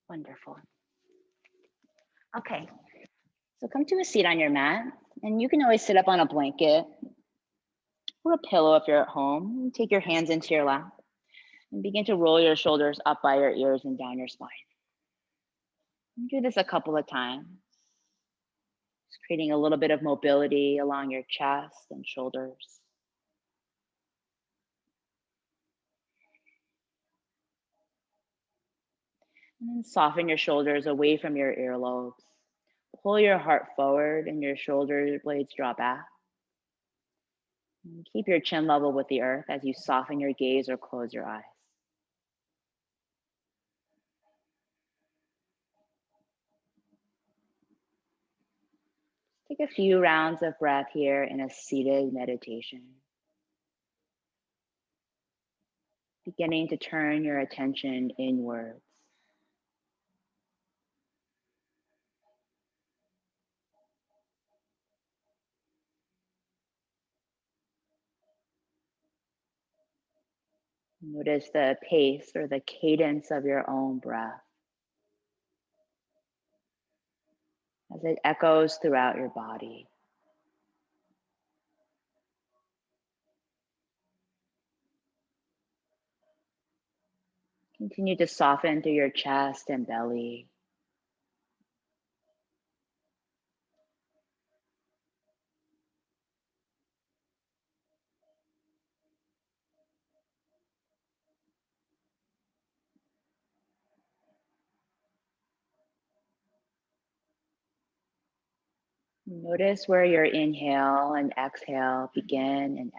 Wonderful. Okay, so come to a seat on your mat, and you can always sit up on a blanket or a pillow if you're at home. Take your hands into your lap and begin to roll your shoulders up by your ears and down your spine. Do this a couple of times, just creating a little bit of mobility along your chest and shoulders. And then soften your shoulders away from your earlobes. Pull your heart forward and your shoulder blades draw back. And keep your chin level with the earth as you soften your gaze or close your eyes. Take a few rounds of breath here in a seated meditation. Beginning to turn your attention inwards. Notice the pace or the cadence of your own breath as it echoes throughout your body. Continue to soften through your chest and belly. Notice where your inhale and exhale begin and end.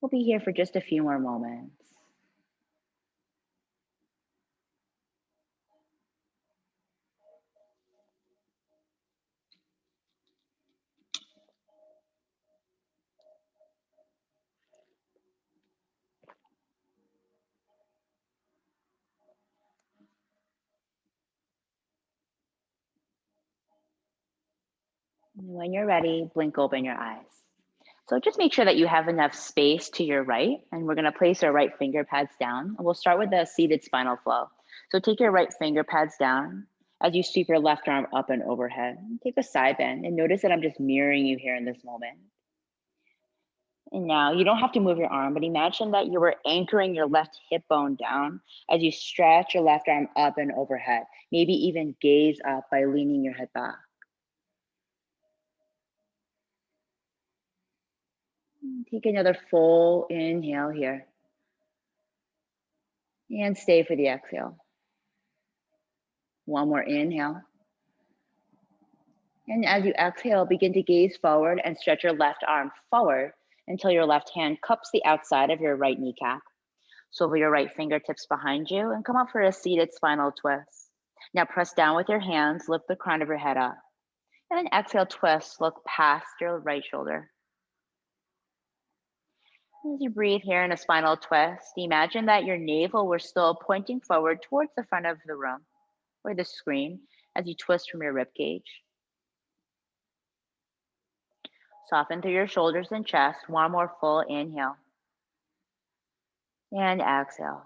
We'll be here for just a few more moments. When you're ready, blink open your eyes. So just make sure that you have enough space to your right, and we're gonna place our right finger pads down. And we'll start with the seated spinal flow. So take your right finger pads down as you sweep your left arm up and overhead. Take a side bend and notice that I'm just mirroring you here in this moment. And now you don't have to move your arm, but imagine that you were anchoring your left hip bone down as you stretch your left arm up and overhead. Maybe even gaze up by leaning your head back. Take another full inhale here. And stay for the exhale. One more inhale. And as you exhale, begin to gaze forward and stretch your left arm forward until your left hand cups the outside of your right kneecap. Swivel your right fingertips behind you and come up for a seated spinal twist. Now press down with your hands, lift the crown of your head up. And then exhale, twist, look past your right shoulder. As you breathe here in a spinal twist, imagine that your navel were still pointing forward towards the front of the room or the screen as you twist from your rib cage. Soften through your shoulders and chest. One more full inhale. And exhale.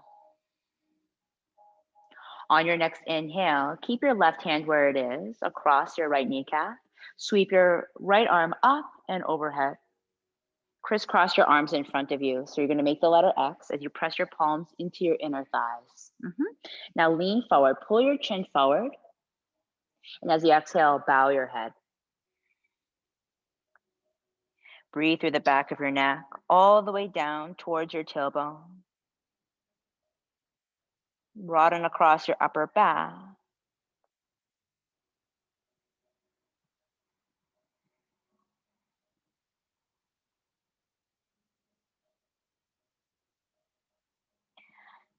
On your next inhale, keep your left hand where it is, across your right kneecap. Sweep your right arm up and overhead. Crisscross your arms in front of you. So you're gonna make the letter X as you press your palms into your inner thighs. Now lean forward, pull your chin forward. And as you exhale, bow your head. Breathe through the back of your neck, all the way down towards your tailbone. Broaden across your upper back.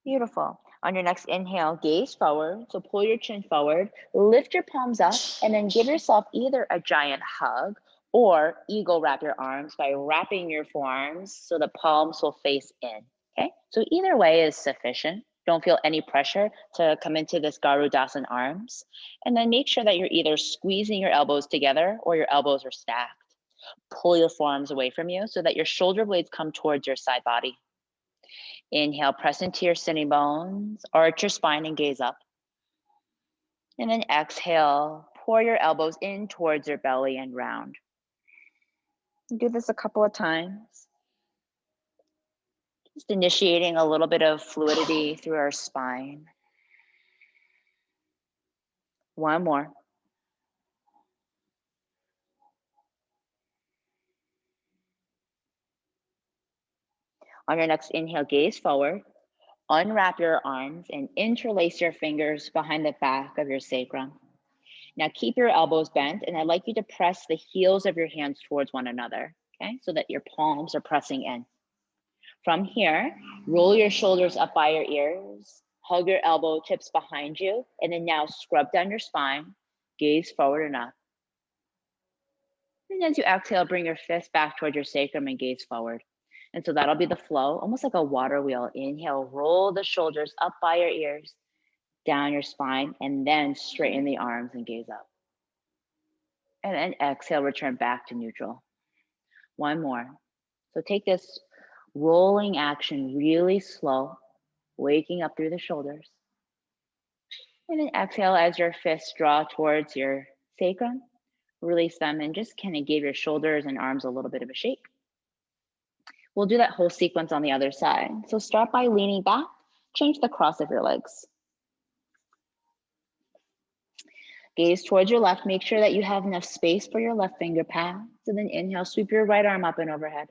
Beautiful. On your next inhale, gaze forward. So pull your chin forward, lift your palms up, and then give yourself either a giant hug or eagle wrap your arms by wrapping your forearms so the palms will face in. Okay, so either way is sufficient. Don't feel any pressure to come into this Garudasana arms. And then make sure that you're either squeezing your elbows together or your elbows are stacked. Pull your forearms away from you so that your shoulder blades come towards your side body. Inhale, press into your sitting bones, arch your spine and gaze up. And then exhale, pour your elbows in towards your belly and round. Do this a couple of times. Just initiating a little bit of fluidity through our spine. One more. On your next inhale, gaze forward. Unwrap your arms and interlace your fingers behind the back of your sacrum. Now keep your elbows bent, and I'd like you to press the heels of your hands towards one another, okay? So that your palms are pressing in. From here, roll your shoulders up by your ears, hug your elbow tips behind you, and then now scrub down your spine, gaze forward and up. And as you exhale, bring your fist back towards your sacrum and gaze forward. And so that'll be the flow, almost like a water wheel. Inhale, roll the shoulders up by your ears, down your spine, and then straighten the arms and gaze up. And then exhale, return back to neutral. One more. So take this rolling action really slow, waking up through the shoulders. And then exhale as your fists draw towards your sacrum. Release them and just kind of give your shoulders and arms a little bit of a shake. We'll do that whole sequence on the other side. So start by leaning back, change the cross of your legs. Gaze towards your left, make sure that you have enough space for your left finger pads. And then inhale, sweep your right arm up and overhead.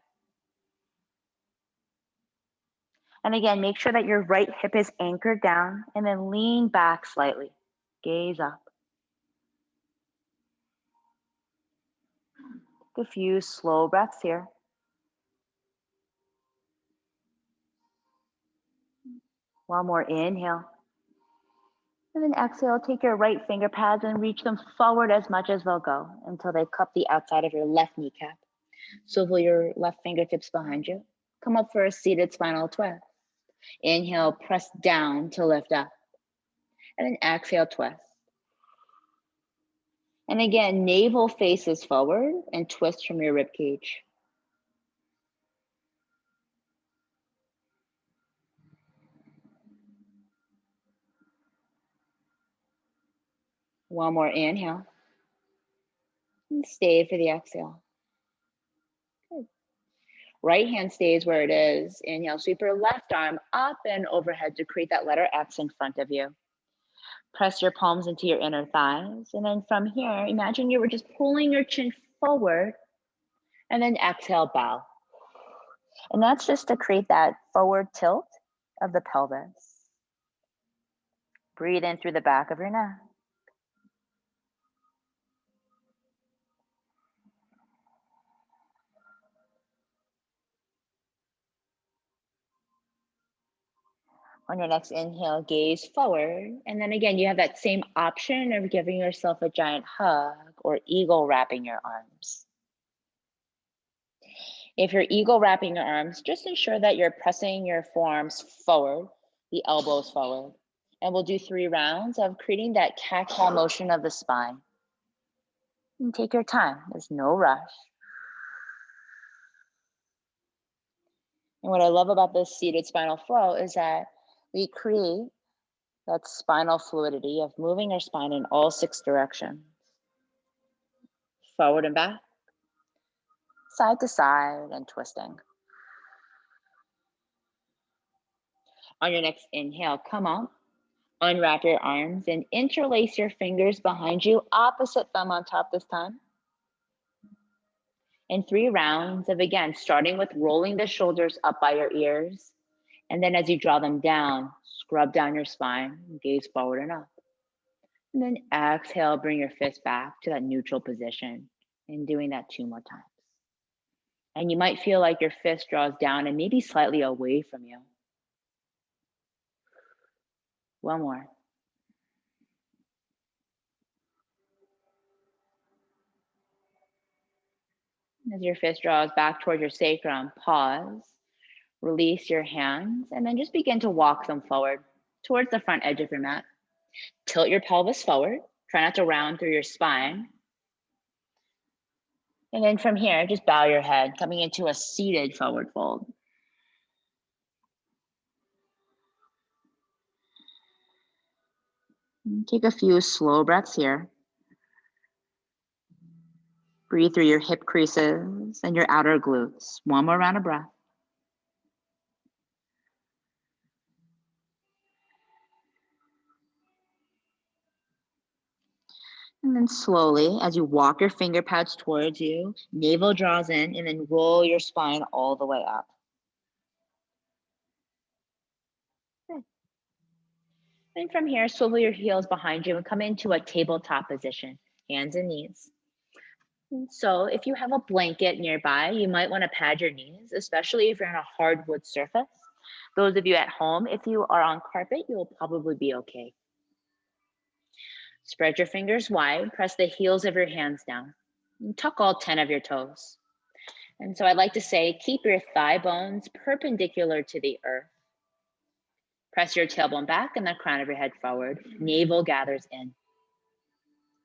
And again, make sure that your right hip is anchored down and then lean back slightly. Gaze up. Take a few slow breaths here. One more inhale. And then exhale, take your right finger pads and reach them forward as much as they'll go until they cup the outside of your left kneecap. Swivel your left fingertips behind you. Come up for a seated spinal twist. Inhale, press down to lift up. And then exhale, twist. And again, navel faces forward and twist from your rib cage. One more inhale. And stay for the exhale. Good. Right hand stays where it is. Inhale, sweep your left arm up and overhead to create that letter X in front of you. Press your palms into your inner thighs. And then from here, imagine you were just pulling your chin forward and then exhale, bow. And that's just to create that forward tilt of the pelvis. Breathe in through the back of your neck. On your next inhale, gaze forward. And then again, you have that same option of giving yourself a giant hug or eagle wrapping your arms. If you're eagle wrapping your arms, just ensure that you're pressing your forearms forward, the elbows forward. And we'll do 3 rounds of creating that cat-cow motion of the spine. And take your time, there's no rush. And what I love about this seated spinal flow is that we create that spinal fluidity of moving our spine in all 6 directions. Forward and back, side to side, and twisting. On your next inhale, come up, unwrap your arms and interlace your fingers behind you, opposite thumb on top this time. And 3 rounds of, again, starting with rolling the shoulders up by your ears. And then as you draw them down, scrub down your spine, gaze forward and up. And then exhale, bring your fist back to that neutral position. And doing that 2 more times. And you might feel like your fist draws down and maybe slightly away from you. One more. As your fist draws back towards your sacrum, pause, release your hands, and then just begin to walk them forward. towards the front edge of your mat. Tilt your pelvis forward. Try not to round through your spine. And then from here, just bow your head, coming into a seated forward fold. And take a few slow breaths here. Breathe through your hip creases and your outer glutes. One more round of breath. And then slowly, as you walk your finger pads towards you, navel draws in, and then roll your spine all the way up. Good. And from here, swivel your heels behind you and come into a tabletop position, hands and knees. And so if you have a blanket nearby, you might want to pad your knees, especially if you're on a hardwood surface. Those of you at home, if you are on carpet, you will probably be okay. Spread your fingers wide, press the heels of your hands down, and tuck all 10 of your toes. And so I'd like to say, keep your thigh bones perpendicular to the earth. Press your tailbone back and the crown of your head forward. Navel gathers in.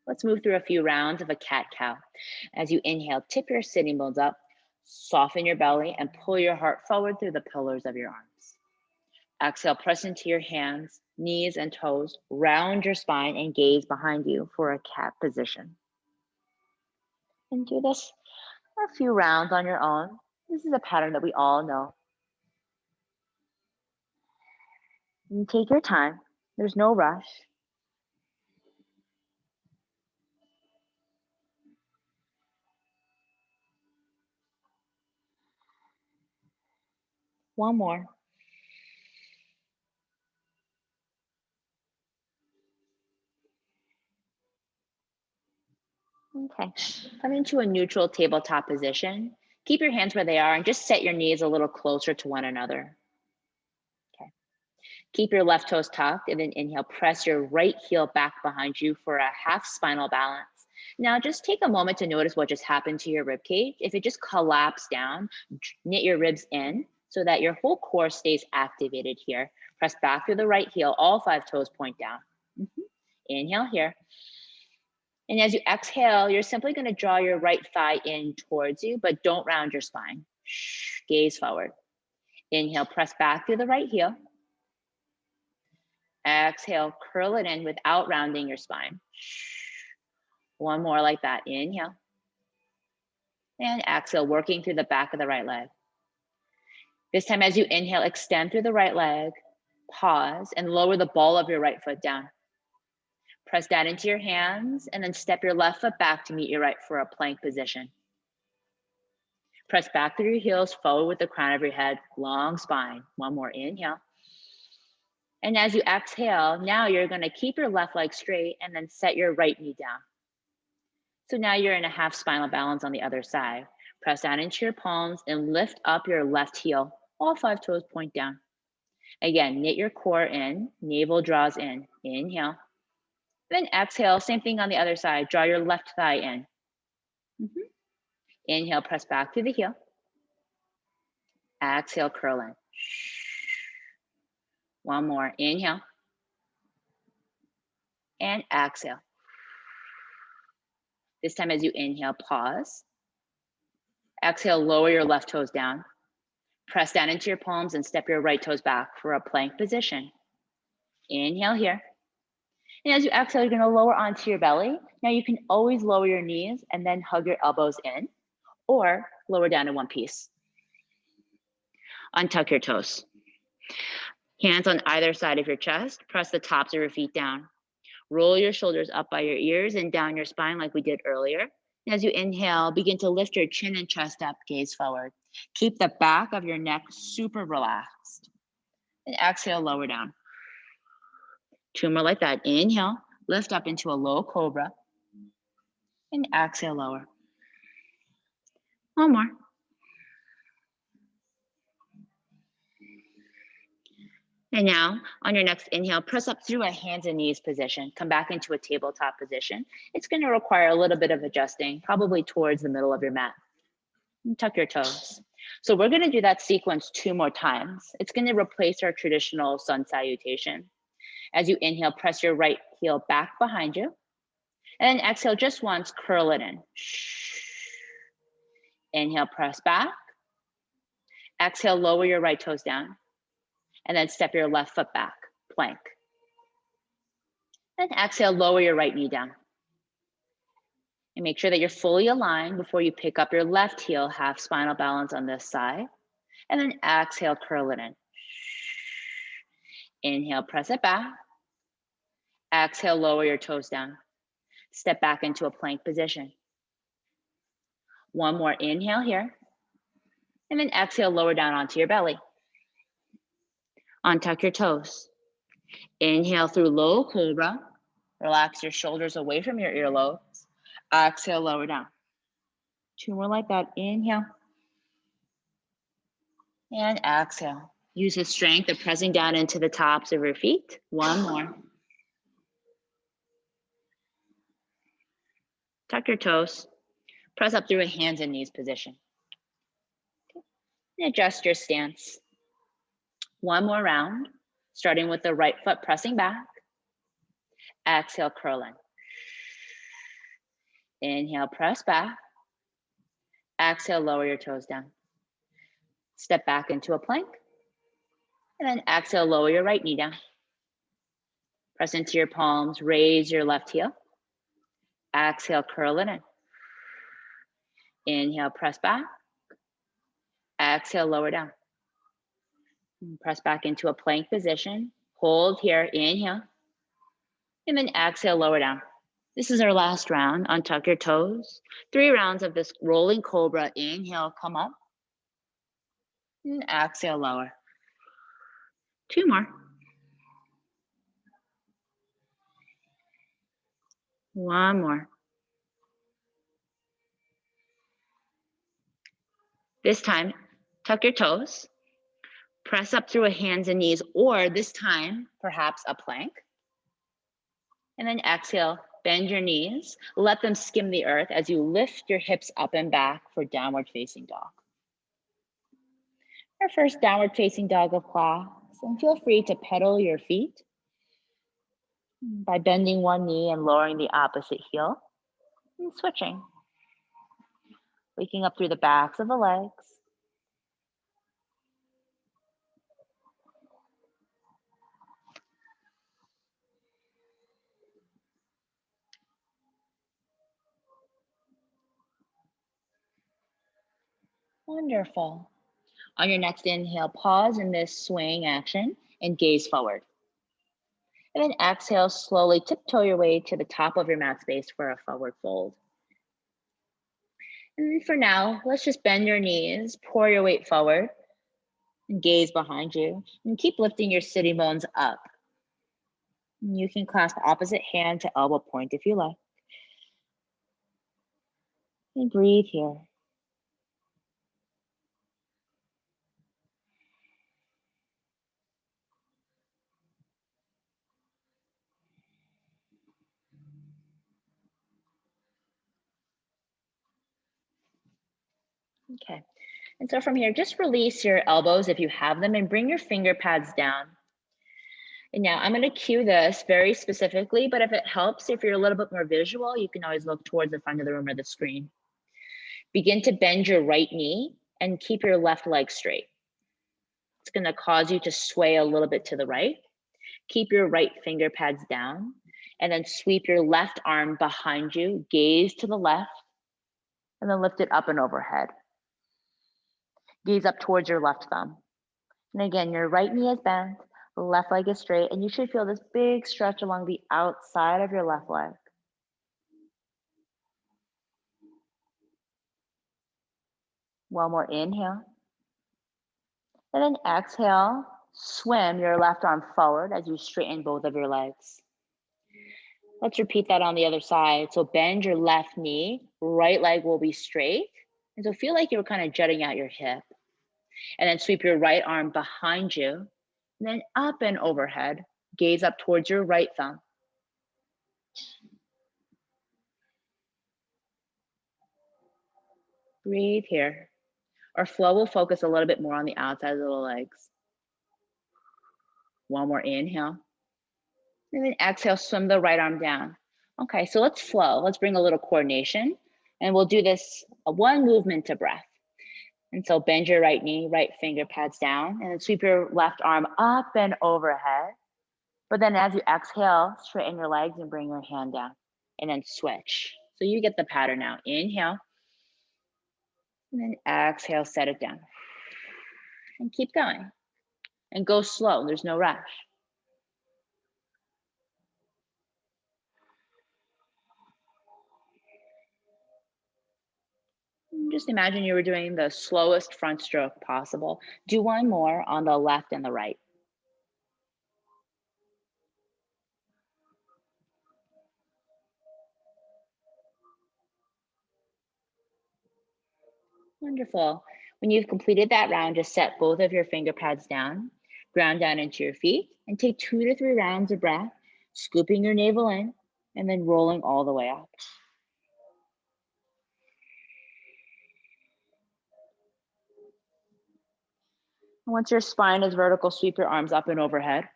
Let's move through a few rounds of a cat-cow. As you inhale, tip your sitting bones up, soften your belly, and pull your heart forward through the pillars of your arms. Exhale, press into your hands, knees, and toes. Round your spine and gaze behind you for a cat position. And do this a few rounds on your own. This is a pattern that we all know. And take your time. There's no rush. One more. Okay, come into a neutral tabletop position. Keep your hands where they are and just set your knees a little closer to one another. Okay, keep your left toes tucked and then inhale, press your right heel back behind you for a half spinal balance. Now just take a moment to notice what just happened to your rib cage. If it just collapsed down, knit your ribs in so that your whole core stays activated here. Press back through the right heel, all 5 toes point down. Inhale here. And as you exhale, you're simply going to draw your right thigh in towards you, but don't round your spine. Gaze forward. Inhale, press back through the right heel. Exhale, curl it in without rounding your spine. One more like that. Inhale. And exhale, working through the back of the right leg. This time, as you inhale, extend through the right leg, pause, and lower the ball of your right foot down. Press that into your hands and then step your left foot back to meet your right for a plank position. Press back through your heels, forward with the crown of your head, long spine. One more, inhale. And as you exhale, now you're gonna keep your left leg straight and then set your right knee down. So now you're in a half spinal balance on the other side. Press down into your palms and lift up your left heel. All 5 toes point down. Again, knit your core in, navel draws in, inhale. Then exhale, same thing on the other side. Draw your left thigh in. Inhale, press back through the heel. Exhale, curl in. One more, inhale. And exhale. This time as you inhale, pause. Exhale, lower your left toes down. Press down into your palms and step your right toes back for a plank position. Inhale here. And as you exhale, you're gonna lower onto your belly. Now you can always lower your knees and then hug your elbows in, or lower down in one piece. Untuck your toes. Hands on either side of your chest, press the tops of your feet down. Roll your shoulders up by your ears and down your spine like we did earlier. As you inhale, begin to lift your chin and chest up, gaze forward. Keep the back of your neck super relaxed. And exhale, lower down. 2 more like that. Inhale, lift up into a low cobra. And exhale, lower. 1 more. And now, on your next inhale, press up through a hands and knees position. Come back into a tabletop position. It's going to require a little bit of adjusting, probably towards the middle of your mat. And tuck your toes. So we're going to do that sequence 2 more times. It's going to replace our traditional sun salutation. As you inhale, press your right heel back behind you. And then exhale just once, curl it in. Inhale, press back. Exhale, lower your right toes down. And then step your left foot back, plank. And exhale, lower your right knee down. And make sure that you're fully aligned before you pick up your left heel, half spinal balance on this side. And then exhale, curl it in. Inhale, press it back. Exhale, lower your toes down. Step back into a plank position. One more inhale here. And then exhale, lower down onto your belly. Untuck your toes. Inhale through low cobra. Relax your shoulders away from your earlobes. Exhale, lower down. Two more like that. Inhale. And exhale. Use the strength of pressing down into the tops of your feet. One more. Tuck your toes. Press up through a hands and knees position. And adjust your stance. One more round, starting with the right foot pressing back. Exhale, curl in. Inhale, press back. Exhale, lower your toes down. Step back into a plank. And then exhale, lower your right knee down. Press into your palms, raise your left heel. Exhale, curl it in. Inhale, press back. Exhale, lower down. Press back into a plank position. Hold here, inhale. And then exhale, lower down. This is our last round. Untuck your toes. 3 rounds of this rolling cobra. Inhale, come up. And exhale, lower. 2 more. 1 more. This time, tuck your toes. Press up through a hands and knees, or this time, perhaps a plank. And then exhale, bend your knees. Let them skim the earth as you lift your hips up and back for downward facing dog. Our first downward facing dog of class. And feel free to pedal your feet by bending one knee and lowering the opposite heel. And switching. Waking up through the backs of the legs. Wonderful. On your next inhale, pause in this swaying action and gaze forward. And then exhale, slowly tiptoe your way to the top of your mat space for a forward fold. And for now, let's just bend your knees, pour your weight forward, and gaze behind you, and keep lifting your sitting bones up. And you can clasp opposite hand to elbow point if you like. And breathe here. Okay, and so from here, just release your elbows if you have them and bring your finger pads down. And now I'm gonna cue this very specifically, but if it helps, if you're a little bit more visual, you can always look towards the front of the room or the screen. Begin to bend your right knee and keep your left leg straight. It's gonna cause you to sway a little bit to the right. Keep your right finger pads down and then sweep your left arm behind you, gaze to the left, and then lift it up and overhead. Gaze up towards your left thumb. And again, your right knee is bent, the left leg is straight, and you should feel this big stretch along the outside of your left leg. One more inhale. And then exhale, swim your left arm forward as you straighten both of your legs. Let's repeat that on the other side. So bend your left knee, right leg will be straight. And so feel like you're kind of jutting out your hip. And then sweep your right arm behind you, and then up and overhead. Gaze up towards your right thumb. Breathe here. Our flow will focus a little bit more on the outside of the legs. One more inhale. And then exhale, swim the right arm down. Okay, so let's flow. Let's bring a little coordination. And we'll do this one movement to breath. And so bend your right knee, right finger pads down, and then sweep your left arm up and overhead. But then as you exhale, straighten your legs and bring your hand down. And then switch. So you get the pattern now. Inhale. And then exhale, set it down. And keep going. And go slow. There's no rush. Just imagine you were doing the slowest front stroke possible. Do one more on the left and the right. Wonderful. When you've completed that round, just set both of your finger pads down, ground down into your feet, and take 2 to 3 rounds of breath, scooping your navel in, and then rolling all the way up. Once your spine is vertical, sweep your arms up and overhead,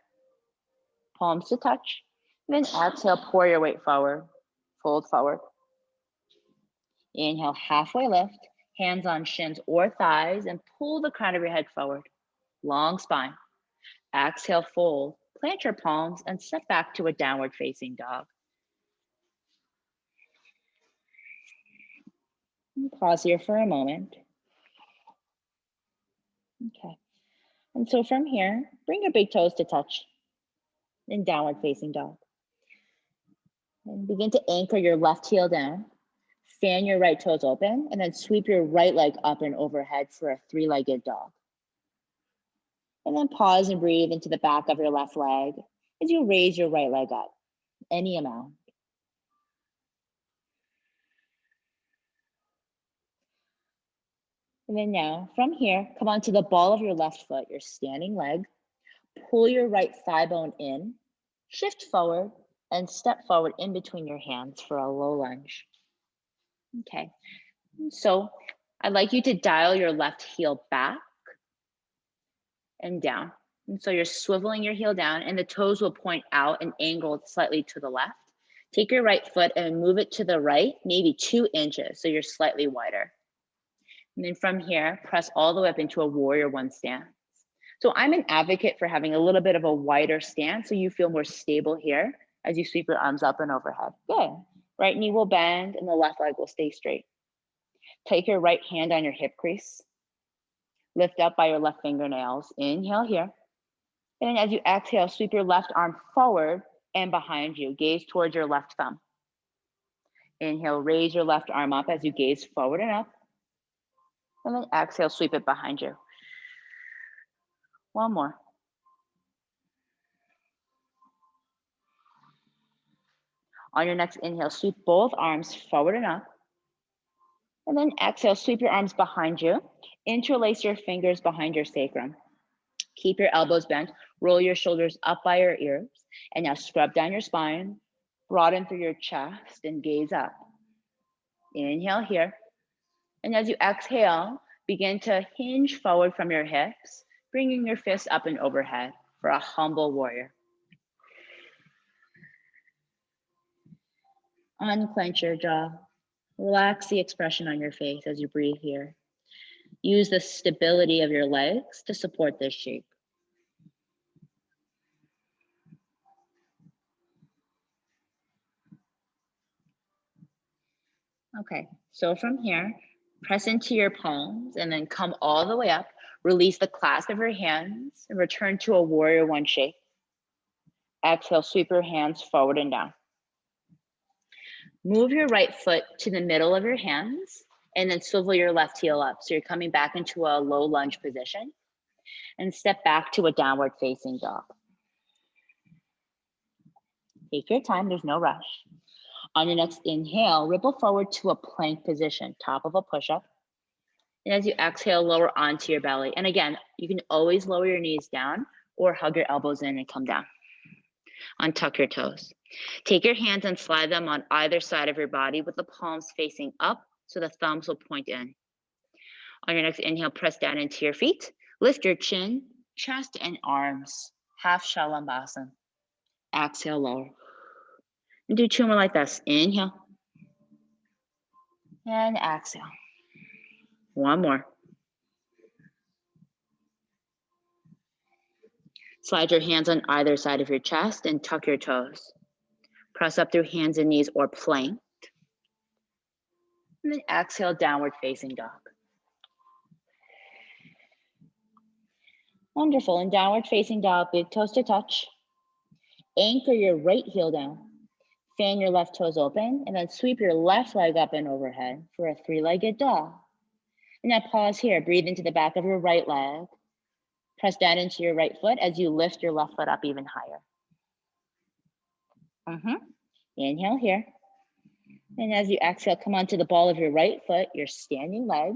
palms to touch. And then exhale, pour your weight forward, fold forward. Inhale, halfway lift, hands on shins or thighs, and pull the crown of your head forward. Long spine. Exhale, fold, plant your palms, and step back to a downward facing dog. Pause here for a moment. Okay. And so from here, bring your big toes to touch in downward facing dog. And begin to anchor your left heel down. Fan your right toes open, and then sweep your right leg up and overhead for a 3-legged dog. And then pause and breathe into the back of your left leg as you raise your right leg up, any amount. And then now, from here, come onto the ball of your left foot, your standing leg. Pull your right thigh bone in, shift forward, and step forward in between your hands for a low lunge. Okay, so I'd like you to dial your left heel back and down. And so you're swiveling your heel down and the toes will point out and angled slightly to the left. Take your right foot and move it to the right, maybe 2 inches, so you're slightly wider. And then from here, press all the way up into a warrior 1 stance. So I'm an advocate for having a little bit of a wider stance so you feel more stable here as you sweep your arms up and overhead. Good. Right knee will bend and the left leg will stay straight. Take your right hand on your hip crease. Lift up by your left fingernails. Inhale here. And then as you exhale, sweep your left arm forward and behind you. Gaze towards your left thumb. Inhale, raise your left arm up as you gaze forward and up. And then exhale, sweep it behind you. One more. On your next inhale, sweep both arms forward and up. And then exhale, sweep your arms behind you. Interlace your fingers behind your sacrum. Keep your elbows bent. Roll your shoulders up by your ears. And now scrub down your spine. Broaden through your chest and gaze up. Inhale here. And as you exhale, begin to hinge forward from your hips, bringing your fists up and overhead for a humble warrior. Unclench your jaw. Relax the expression on your face as you breathe here. Use the stability of your legs to support this shape. Okay, so from here, press into your palms and then come all the way up. Release the clasp of your hands and return to a warrior 1 shape. Exhale, sweep your hands forward and down. Move your right foot to the middle of your hands and then swivel your left heel up. So you're coming back into a low lunge position and step back to a downward facing dog. Take your time, there's no rush. On your next inhale, ripple forward to a plank position, top of a push-up. And as you exhale, lower onto your belly. And again, you can always lower your knees down or hug your elbows in and come down. Untuck your toes. Take your hands and slide them on either side of your body with the palms facing up so the thumbs will point in. On your next inhale, press down into your feet. Lift your chin, chest, and arms. Half Shalambhasana. Exhale, lower. And do 2 more like this. Inhale. And exhale. 1 more. Slide your hands on either side of your chest and tuck your toes. Press up through hands and knees or plank. And then exhale, downward facing dog. Wonderful. In downward facing dog, big toes to touch. Anchor your right heel down. Fan your left toes open, and then sweep your left leg up and overhead for a 3-legged dog. And now pause here. Breathe into the back of your right leg. Press down into your right foot as you lift your left foot up even higher. Inhale here. And as you exhale, come onto the ball of your right foot, your standing leg.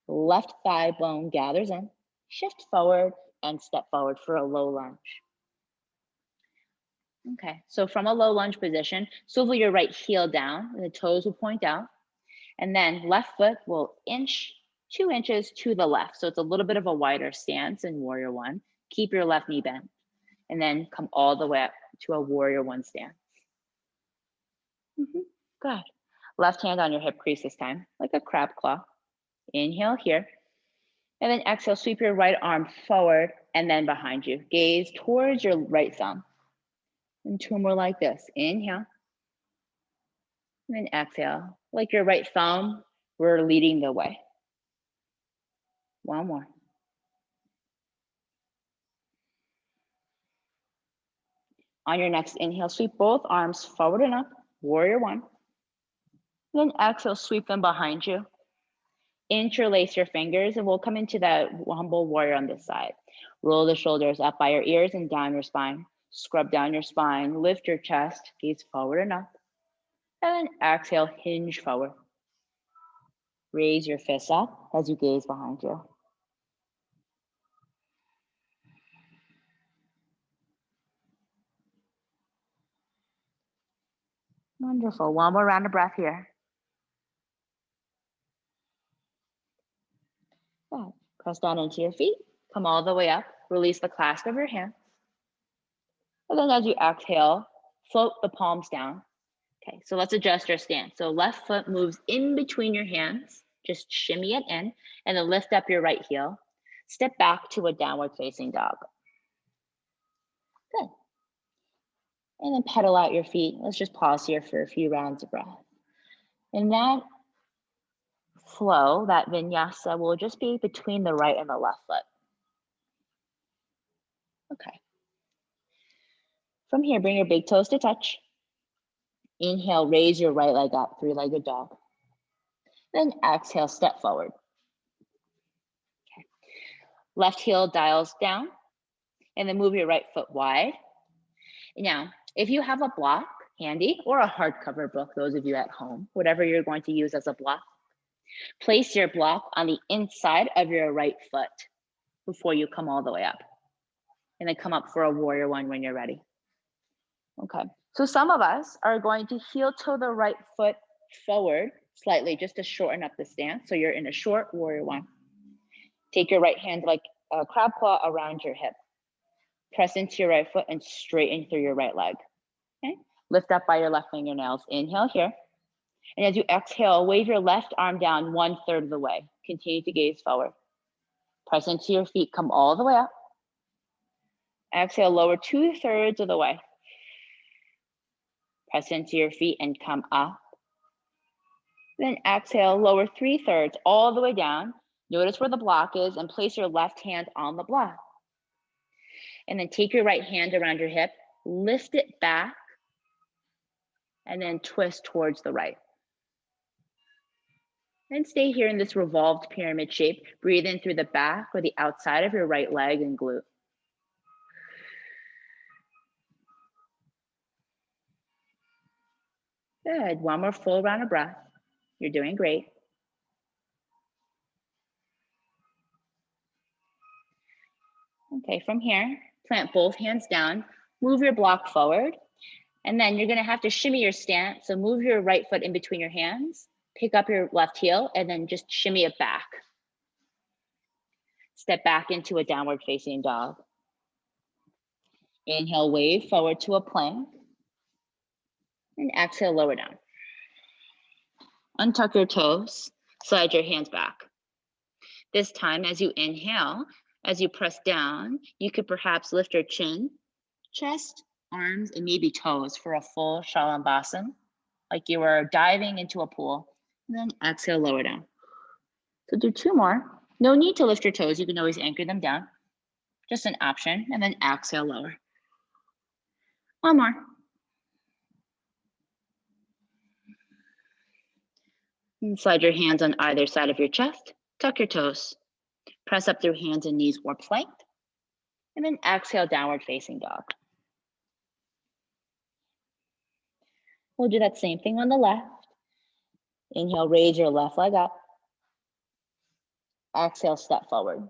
Left thigh bone gathers in. Shift forward and step forward for a low lunge. Okay, so from a low lunge position, swivel your right heel down and the toes will point out. And then left foot will inch 2 inches to the left. So it's a little bit of a wider stance in Warrior One. Keep your left knee bent. And then come all the way up to a Warrior One stance. Good. Left hand on your hip crease this time, like a crab claw. Inhale here. And then exhale, sweep your right arm forward and then behind you. Gaze towards your right thumb. And 2 more like this. Inhale. And then exhale. Like your right thumb, we're leading the way. 1 more. On your next inhale, sweep both arms forward and up. Warrior One. Then exhale, sweep them behind you. Interlace your fingers and we'll come into that humble warrior on this side. Roll the shoulders up by your ears and down your spine. Scrub down your spine, lift your chest, gaze forward and up. And then exhale, hinge forward. Raise your fists up as you gaze behind you. Wonderful. 1 more round of breath here. Good. Press down into your feet. Come all the way up. Release the clasp of your hands. And then as you exhale, float the palms down. Okay, so let's adjust your stance. So left foot moves in between your hands. Just shimmy it in and then lift up your right heel. Step back to a downward facing dog. Good. And then pedal out your feet. Let's just pause here for a few rounds of breath. And that flow, that vinyasa, will just be between the right and the left foot. Okay. From here, bring your big toes to touch. Inhale, raise your right leg up, 3-legged dog. Then exhale, step forward. Okay. Left heel dials down, and then move your right foot wide. Now, if you have a block handy or a hardcover book, those of you at home, whatever you're going to use as a block, place your block on the inside of your right foot before you come all the way up. And then come up for a Warrior One when you're ready. Okay, so some of us are going to heel toe the right foot forward slightly just to shorten up the stance. So you're in a short Warrior One. Take your right hand like a crab claw around your hip. Press into your right foot and straighten through your right leg. Okay, lift up by your left fingernails. Inhale here. And as you exhale, wave your left arm down 1/3 of the way. Continue to gaze forward. Press into your feet, come all the way up. Exhale, lower 2/3 of the way. Press into your feet and come up. Then exhale, lower 3/3 all the way down. Notice where the block is and place your left hand on the block. And then take your right hand around your hip, lift it back, and then twist towards the right. And stay here in this revolved pyramid shape. Breathe in through the back or the outside of your right leg and glute. Good. 1 more full round of breath. You're doing great. Okay, from here, plant both hands down, move your block forward, and then you're gonna have to shimmy your stance. So move your right foot in between your hands, pick up your left heel, and then just shimmy it back. Step back into a downward facing dog. Inhale, wave forward to a plank. And exhale, lower down. Untuck your toes, slide your hands back. This time, as you inhale, as you press down, you could perhaps lift your chin, chest, arms, and maybe toes for a full Shalabhasana, like you were diving into a pool. And then exhale, lower down. So do 2 more. No need to lift your toes. You can always anchor them down. Just an option. And then exhale, lower. 1 more. And slide your hands on either side of your chest. Tuck your toes. Press up through hands and knees or plank. And then exhale, downward facing dog. We'll do that same thing on the left. Inhale, raise your left leg up. Exhale, step forward.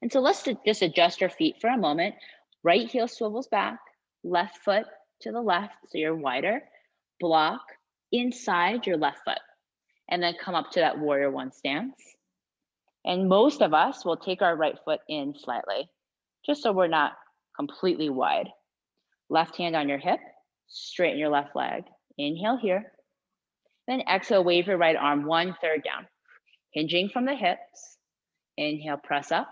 And so let's just adjust your feet for a moment. Right heel swivels back, left foot to the left, so you're wider. Block inside your left foot, and then come up to that warrior 1 stance. And most of us will take our right foot in slightly, just so we're not completely wide. Left hand on your hip, straighten your left leg. Inhale here. Then exhale, wave your right arm 1/3 down. Hinging from the hips. Inhale, press up.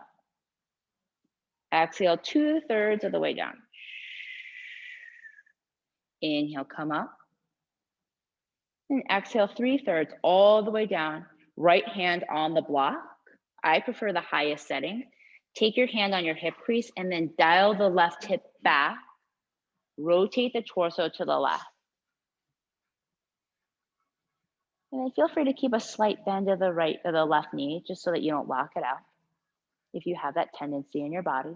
Exhale, 2/3 of the way down. Inhale, come up. And exhale, 3/3 all the way down. Right hand on the block. I prefer the highest setting. Take your hand on your hip crease and then dial the left hip back. Rotate the torso to the left. And then feel free to keep a slight bend of the right or the left knee, just so that you don't lock it out if you have that tendency in your body.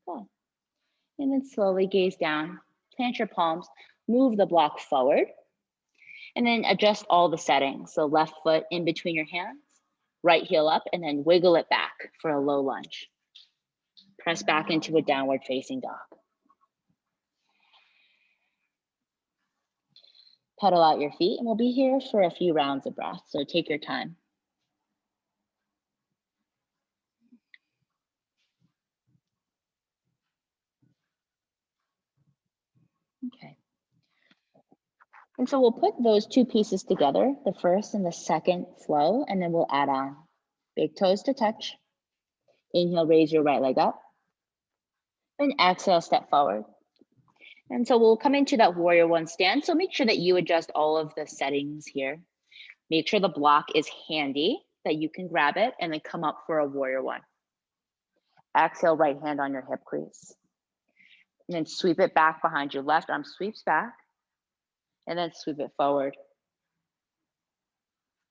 Good. And then slowly gaze down, plant your palms, move the block forward, and then adjust all the settings. So left foot in between your hands, right heel up, and then wiggle it back for a low lunge. Press back into a downward facing dog. Pedal out your feet, and we'll be here for a few rounds of breath, so take your time. Okay. And so we'll put those 2 pieces together, the first and the second flow, and then we'll add on. Big toes to touch. Inhale, raise your right leg up. And exhale, step forward. And so we'll come into that warrior 1 stance. So make sure that you adjust all of the settings here. Make sure the block is handy, that you can grab it, and then come up for a warrior 1. Exhale, right hand on your hip crease. And then sweep it back behind your left arm, sweeps back. And then sweep it forward.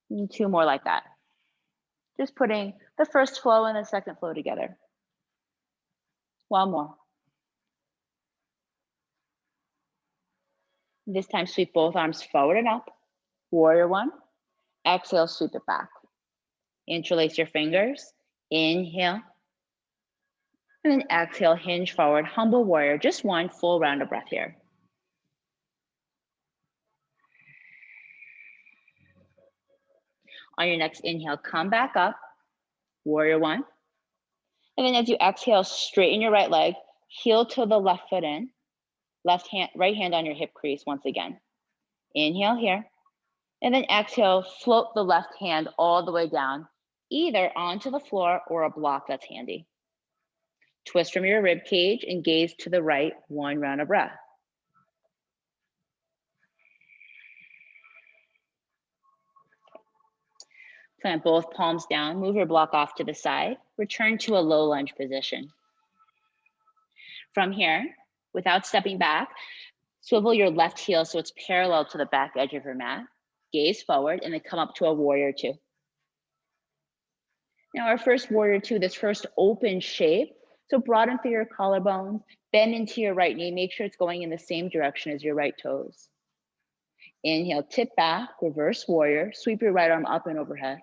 And 2 more like that. Just putting the first flow and the second flow together. 1 more. This time, sweep both arms forward and up. Warrior 1. Exhale, sweep it back. Interlace your fingers. Inhale. And then exhale, hinge forward, humble warrior. Just 1 full round of breath here. On your next inhale, come back up. Warrior 1. And then as you exhale, straighten your right leg, heel to the left foot in. Right hand on your hip crease once again. Inhale here. And then exhale, float the left hand all the way down, either onto the floor or a block that's handy. Twist from your rib cage and gaze to the right, 1 round of breath. Plant both palms down, move your block off to the side, return to a low lunge position. From here, without stepping back, swivel your left heel so it's parallel to the back edge of your mat. Gaze forward and then come up to a warrior 2. Now our first warrior 2, this first open shape. So broaden through your collarbones, bend into your right knee, make sure it's going in the same direction as your right toes. Inhale, tip back, reverse warrior, sweep your right arm up and overhead.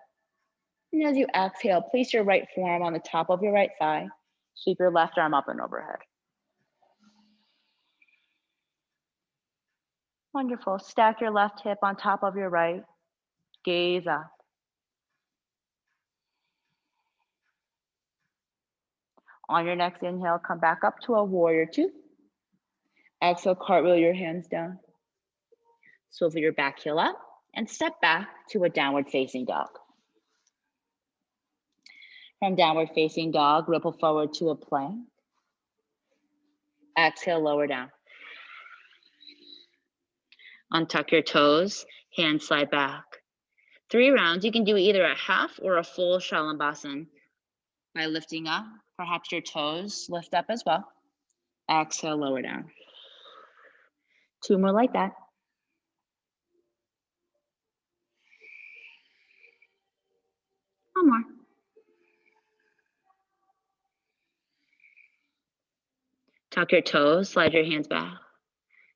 And as you exhale, place your right forearm on the top of your right thigh, sweep your left arm up and overhead. Wonderful. Stack your left hip on top of your right. Gaze up. On your next inhale, come back up to a warrior two. Exhale, cartwheel your hands down. Swivel your back heel up and step back to a downward facing dog. From downward facing dog, ripple forward to a plank. Exhale, lower down. Untuck your toes, hands slide back. 3 rounds. You can do either a half or a full Shalambasan by lifting up. Perhaps your toes lift up as well. Exhale, lower down. 2 more like that. One more. Tuck your toes, slide your hands back.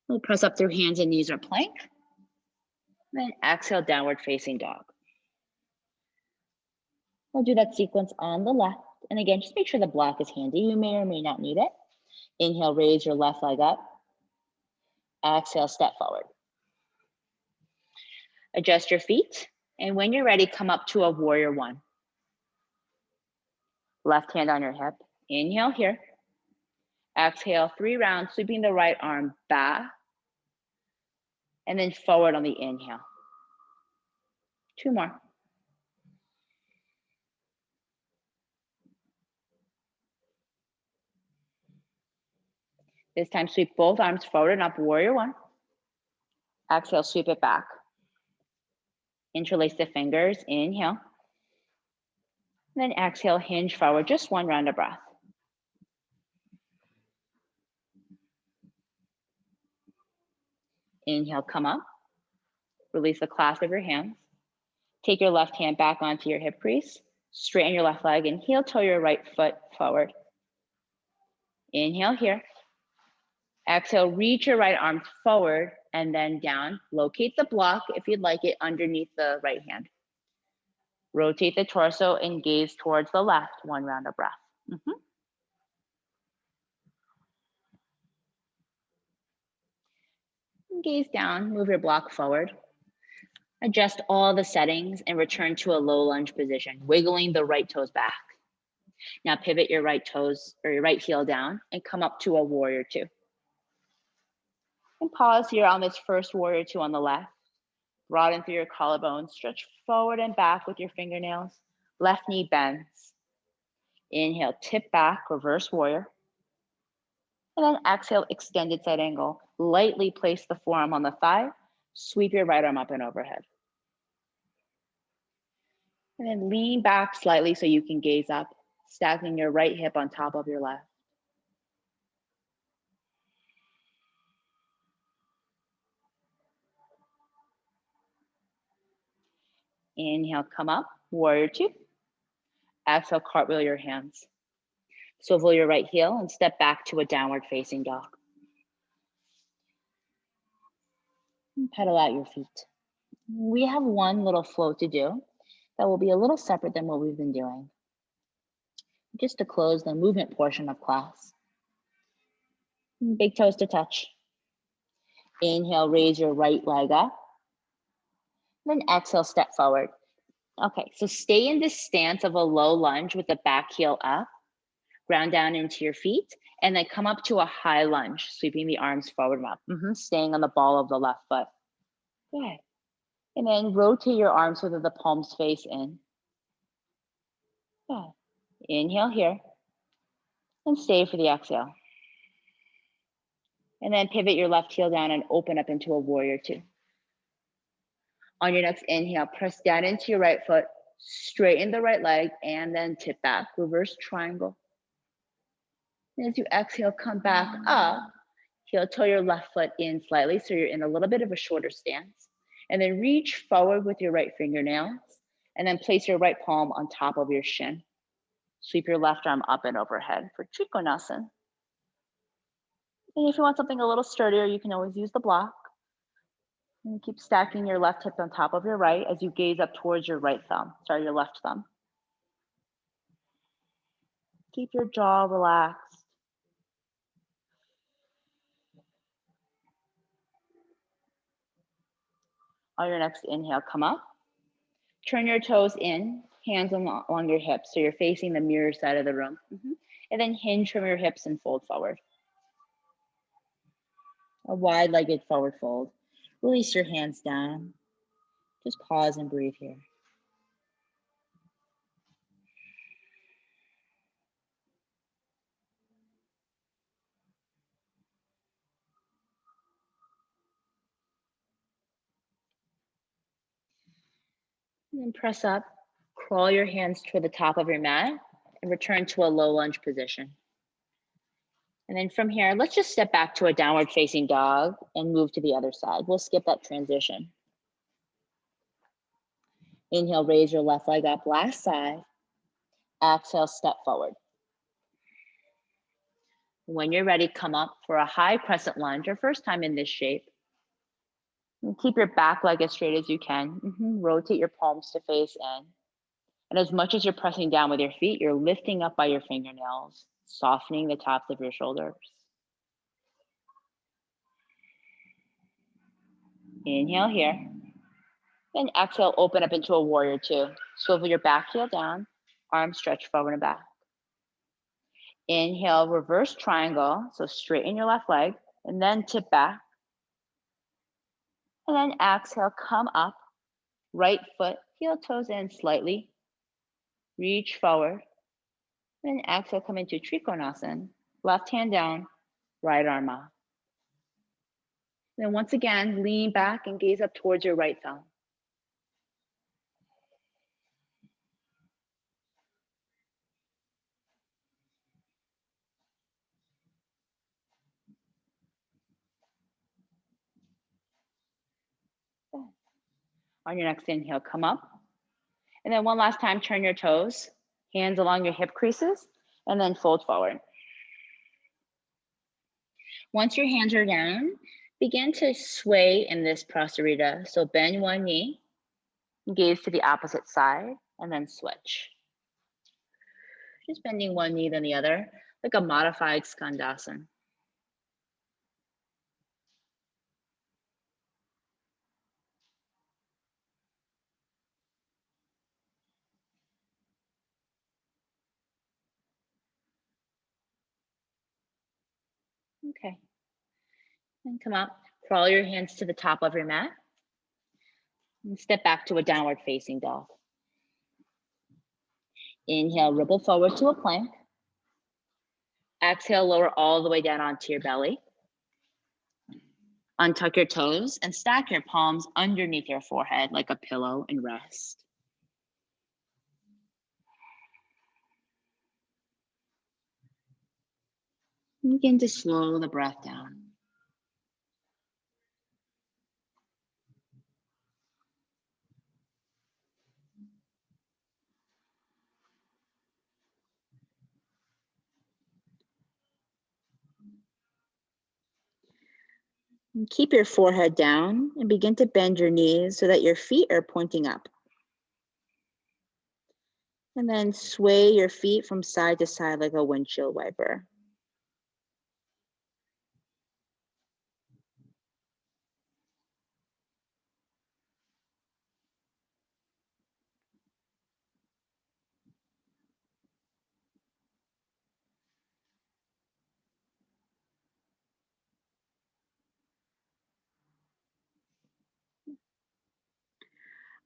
We'll press up through hands and knees or plank. Then exhale, downward facing dog. We'll do that sequence on the left. And again, just make sure the block is handy. You may or may not need it. Inhale, raise your left leg up. Exhale, step forward. Adjust your feet. And when you're ready, come up to a warrior one. Left hand on your hip. Inhale here. Exhale, 3 rounds, sweeping the right arm back. And then forward on the inhale. 2 more. This time, sweep both arms forward and up, warrior one. Exhale, sweep it back. Interlace the fingers, inhale. Then exhale, hinge forward, just 1 round of breath. Inhale, come up. Release the clasp of your hands. Take your left hand back onto your hip crease. Straighten your left leg and heel toe your right foot forward. Inhale here. Exhale, reach your right arm forward and then down. Locate the block if you'd like it underneath the right hand. Rotate the torso and gaze towards the left. 1 round of breath. Gaze down, move your block forward. Adjust all the settings and return to a low lunge position, wiggling the right toes back. Now pivot your right toes or your right heel down and come up to a warrior two. And pause here on this first warrior two on the left. Broaden through your collarbone, stretch forward and back with your fingernails. Left knee bends. Inhale, tip back, reverse warrior. And then exhale, extended side angle. Lightly place the forearm on the thigh. Sweep your right arm up and overhead. And then lean back slightly so you can gaze up, stacking your right hip on top of your left. Inhale, come up, warrior two. Exhale, cartwheel your hands. Swivel your right heel and step back to a downward facing dog. And pedal out your feet. We have one little flow to do that will be a little separate than what we've been doing. Just to close the movement portion of class. Big toes to touch. Inhale, raise your right leg up. Then exhale, step forward. Okay, so stay in this stance of a low lunge with the back heel up. Ground down into your feet, and then come up to a high lunge, sweeping the arms forward and up. Staying on the ball of the left foot. Good. And then rotate your arms so that the palms face in. Good. Inhale here. And stay for the exhale. And then pivot your left heel down and open up into a warrior two. On your next inhale, press down into your right foot, straighten the right leg, and then tip back, reverse triangle. And as you exhale, come back up. Heel toe your left foot in slightly so you're in a little bit of a shorter stance. And then reach forward with your right fingernails. And then place your right palm on top of your shin. Sweep your left arm up and overhead for Trikonasana. And if you want something a little sturdier, you can always use the block. And keep stacking your left hip on top of your right as you gaze up towards your right thumb. Sorry, your left thumb. Keep your jaw relaxed. On your next inhale, come up. Turn your toes in, hands along your hips, so you're facing the mirror side of the room. And then hinge from your hips and fold forward. A wide-legged forward fold. Release your hands down. Just pause and breathe here. And then press up, crawl your hands toward the top of your mat, and return to a low lunge position. And then from here, let's just step back to a downward facing dog and move to the other side. We'll skip that transition. Inhale, raise your left leg up, last side. Exhale, step forward. When you're ready, come up for a high crescent lunge, your first time in this shape. And keep your back leg as straight as you can. Rotate your palms to face in. And as much as you're pressing down with your feet, you're lifting up by your fingernails, softening the tops of your shoulders. Inhale here. Then exhale, open up into a warrior two. Swivel your back heel down, arms stretch forward and back. Inhale, reverse triangle. So straighten your left leg and then tip back. And then exhale, come up, right foot, heel toes in slightly. Reach forward. Then exhale, come into Trikonasana. Left hand down, right arm up. Then once again, lean back and gaze up towards your right thumb. On your next inhale, come up. And then one last time, turn your toes, hands along your hip creases, and then fold forward. Once your hands are down, begin to sway in this prasarita. So bend one knee, gaze to the opposite side, and then switch. Just bending one knee then the other, like a modified skandasana. Okay. And come up, crawl your hands to the top of your mat, and step back to a downward facing dog. Inhale, ripple forward to a plank. Exhale, lower all the way down onto your belly. Untuck your toes and stack your palms underneath your forehead like a pillow and rest. And begin to slow the breath down. And keep your forehead down and begin to bend your knees so that your feet are pointing up. And then sway your feet from side to side like a windshield wiper.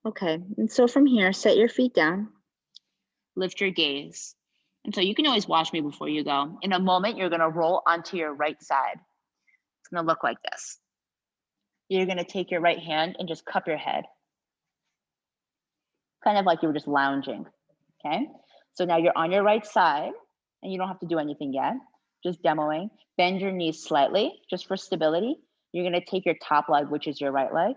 Okay, and so from here, set your feet down, lift your gaze. And so you can always watch me before you go. In a moment, you're gonna roll onto your right side. It's gonna look like this. You're gonna take your right hand and just cup your head. Kind of like you were just lounging, okay? So now you're on your right side and you don't have to do anything yet, just demoing. Bend your knees slightly, just for stability. You're gonna take your top leg, which is your right leg.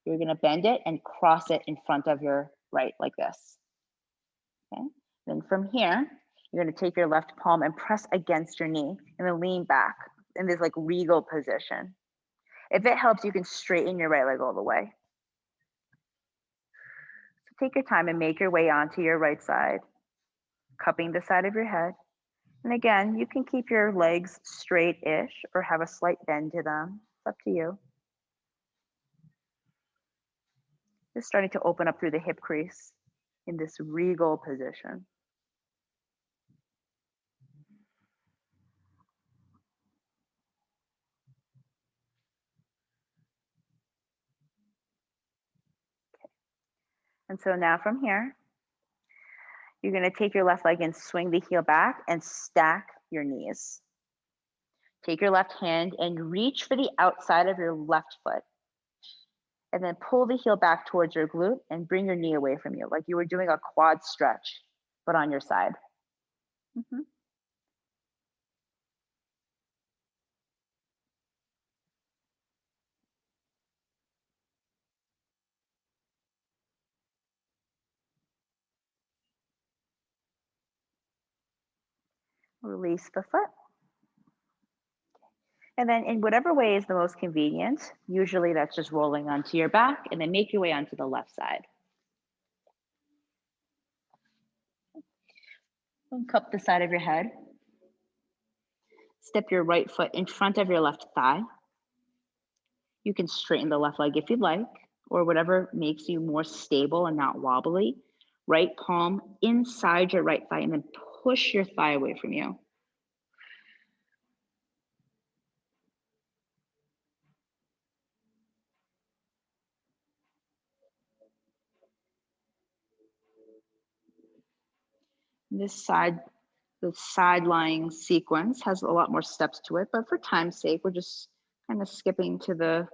You're gonna bend it and cross it in front of your right like this, okay? Then from here, you're gonna take your left palm and press against your knee and then lean back in this like regal position. If it helps, you can straighten your right leg all the way. So take your time and make your way onto your right side, cupping the side of your head. And again, you can keep your legs straight-ish or have a slight bend to them. It's up to you. Just starting to open up through the hip crease in this regal position. And so now from here, you're going to take your left leg and swing the heel back and stack your knees. Take your left hand and reach for the outside of your left foot. And then pull the heel back towards your glute and bring your knee away from you, like you were doing a quad stretch, but on your side. Release the foot. And then in whatever way is the most convenient, usually that's just rolling onto your back, and then make your way onto the left side. And cup the side of your head. Step your right foot in front of your left thigh. You can straighten the left leg if you'd like, or whatever makes you more stable and not wobbly. Right palm inside your right thigh, and then push your thigh away from you. The sideline sequence has a lot more steps to it, but for time's sake, we're just kind of skipping to the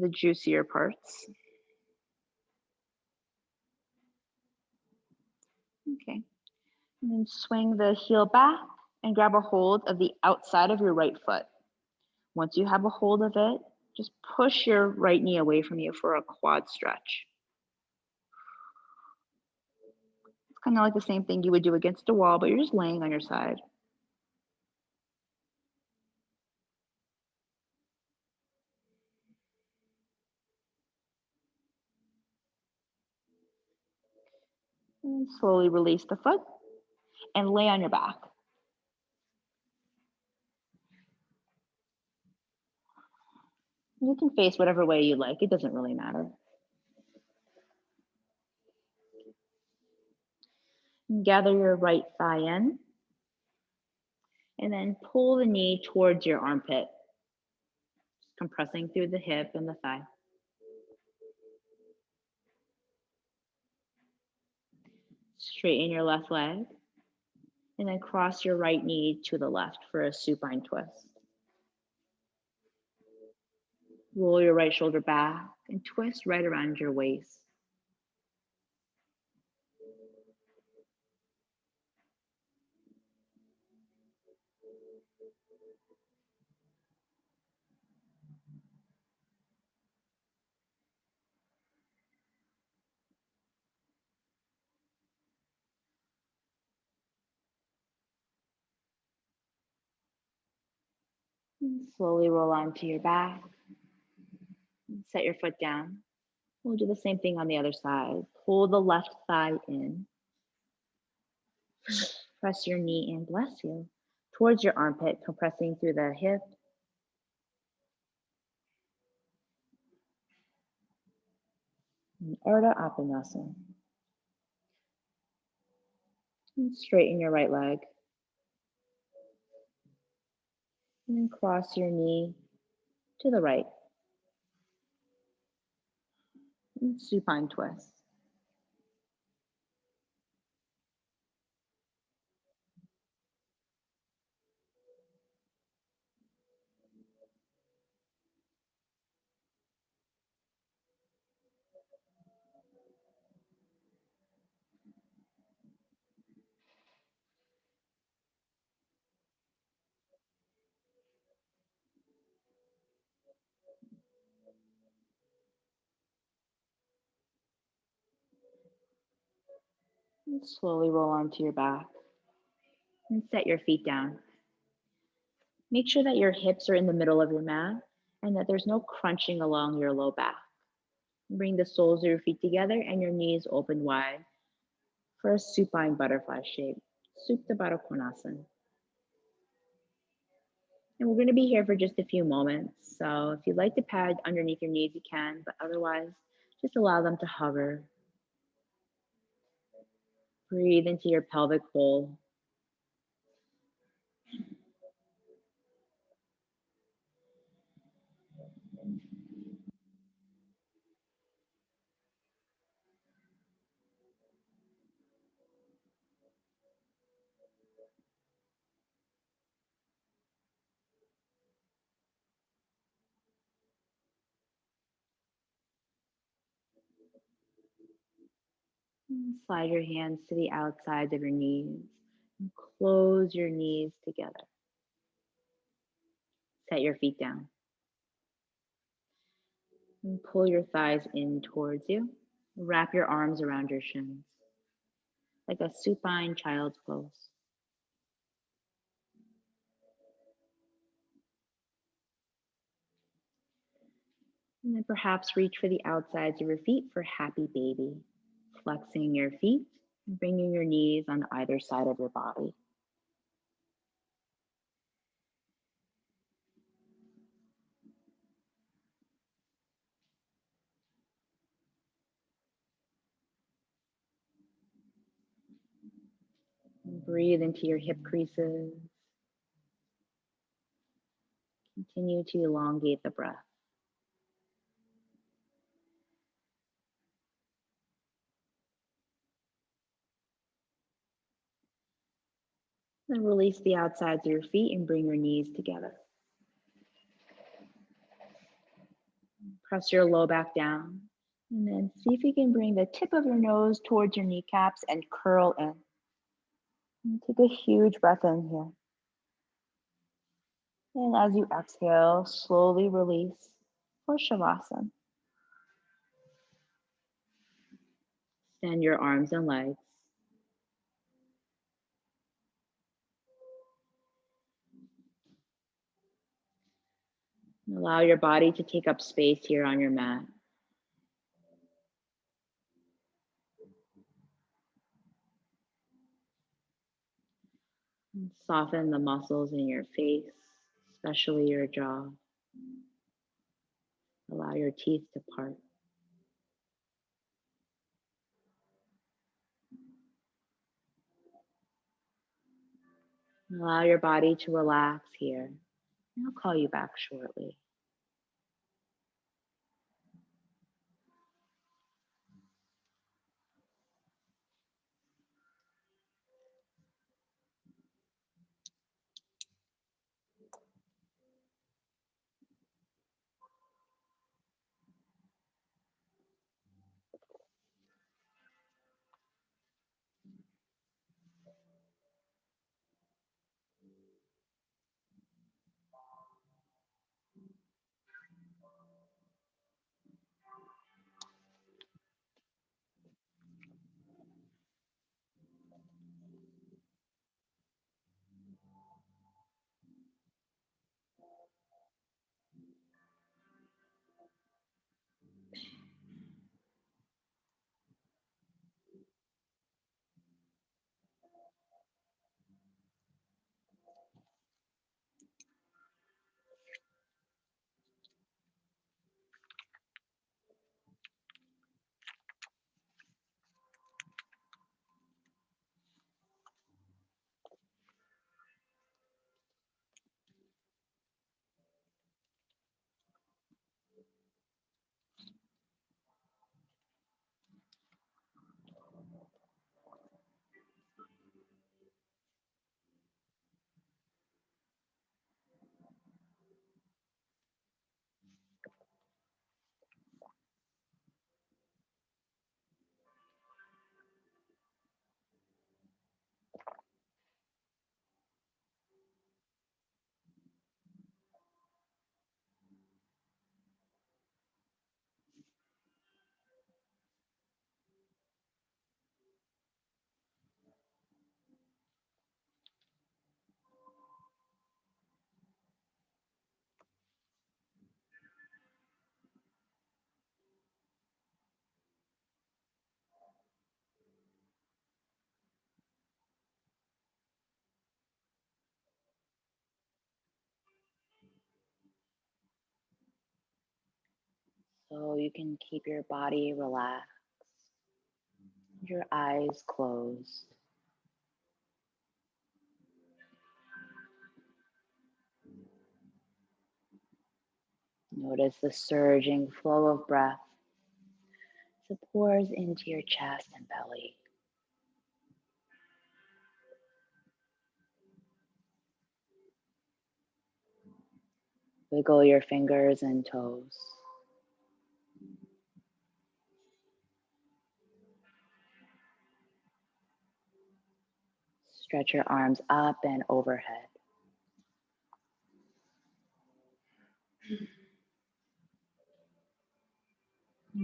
juicier parts. Okay, and then swing the heel back and grab a hold of the outside of your right foot. Once you have a hold of it, just push your right knee away from you for a quad stretch. It's kind of like the same thing you would do against a wall, but you're just laying on your side. And slowly release the foot and lay on your back. You can face whatever way you like. It doesn't really matter. Gather your right thigh in, and then pull the knee towards your armpit, compressing through the hip and the thigh. Straighten your left leg, and then cross your right knee to the left for a supine twist. Roll your right shoulder back and twist right around your waist. And slowly roll onto your back. And set your foot down. We'll do the same thing on the other side. Pull the left thigh in. Press your knee in, bless you, towards your armpit, compressing through the hip. And Ardha Uttanasana. And straighten your right leg. And then cross your knee to the right. And supine twist. And slowly roll onto your back. And set your feet down. Make sure that your hips are in the middle of your mat and that there's no crunching along your low back. Bring the soles of your feet together and your knees open wide for a supine butterfly shape, Supta Baddha Konasana. And we're going to be here for just a few moments. So if you'd like to pad underneath your knees, you can, but otherwise, Just allow them to hover. Breathe into your pelvic bowl. And slide your hands to the outsides of your knees and close your knees together. Set your feet down and pull your thighs in towards you. Wrap your arms around your shins like a supine child's pose. And then perhaps reach for the outsides of your feet for happy baby. Flexing your feet and bringing your knees on either side of your body. And breathe into your hip creases. Continue to elongate the breath. Then release the outsides of your feet and bring your knees together. Press your low back down. And then see if you can bring the tip of your nose towards your kneecaps and curl in. And take a huge breath in here. And as you exhale, slowly release for Shavasana. Extend your arms and legs. And allow your body to take up space here on your mat. And soften the muscles in your face, especially your jaw. Allow your teeth to part. And allow your body to relax here. And I'll call you back shortly. So you can keep your body relaxed, your eyes closed. Notice the surging flow of breath as it pours into your chest and belly. Wiggle your fingers and toes. Stretch your arms up and overhead.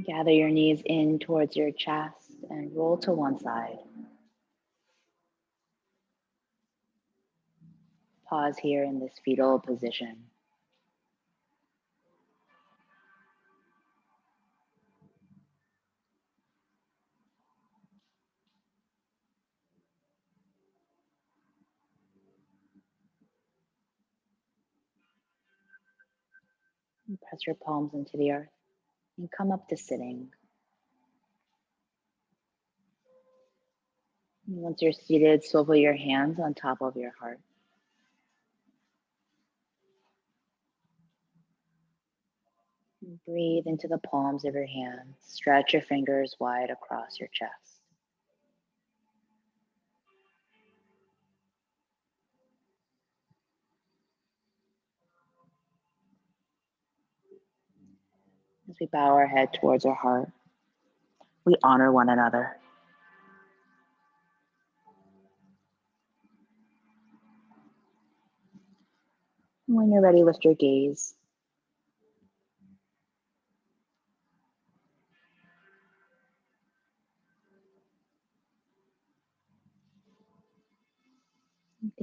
Gather your knees in towards your chest and roll to one side. Pause here in this fetal position. And press your palms into the earth and come up to sitting. And once you're seated, swivel your hands on top of your heart. And breathe into the palms of your hands. Stretch your fingers wide across your chest. As we bow our head towards our heart, we honor one another. When you're ready, lift your gaze. Thank